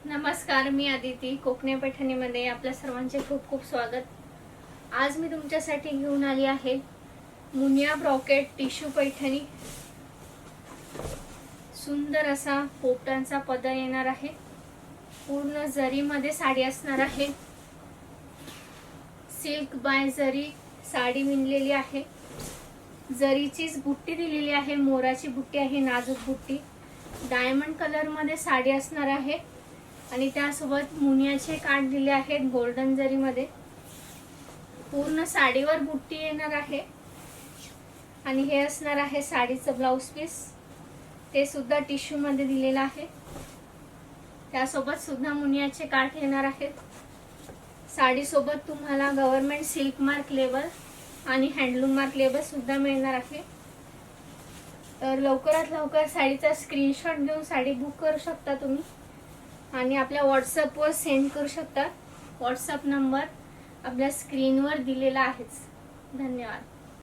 नमस्कार, मी आदिती. कोकणी पैठणीमध्ये आपल्या सर्वांचे खूप खूप स्वागत. आज मी तुमच्यासाठी घेऊन आली आहे मुनिया ब्रॉकेट टिश्यू पैठणी. सुंदर असा पोपटांचा पदर येणार आहे. पूर्ण जरीमध्ये साडी असणार आहे. सिल्क बाय जरी साडी विणलेली आहे. जरीचीच बुट्टी दिलेली आहे. मोराची बुट्टी आहे, नाजूक बुट्टी. डायमंड कलर मध्ये साडी असणार आहे आणि त्यासोबत मुनियाचे काठ दिले आहेत गोल्डन जरी मध्ये. पूर्ण साडीवर बुट्टी येणार आहे आणि हे असणार आहे साडीचं ब्लाउज पीस. ते सुद्धा टिश्यू मध्ये दिलेलं आहे. त्यासोबत सुद्धा मुनियाचे काठ येणार आहेत. साडी सोबत तुम्हाला गव्हर्नमेंट सिल्क मार्क लेबल आणि हँडलूम मार्क लेबल सुद्धा मिळणार आहे. तर लवकरात लवकर साडीचा स्क्रीनशॉट घेऊन साडी बुक करू शकता तुम्ही आणि आपल्या व्हॉट्सअपवर सेंड करू शकता. व्हॉट्सअप नंबर आपल्या स्क्रीनवर दिलेला आहेच. धन्यवाद.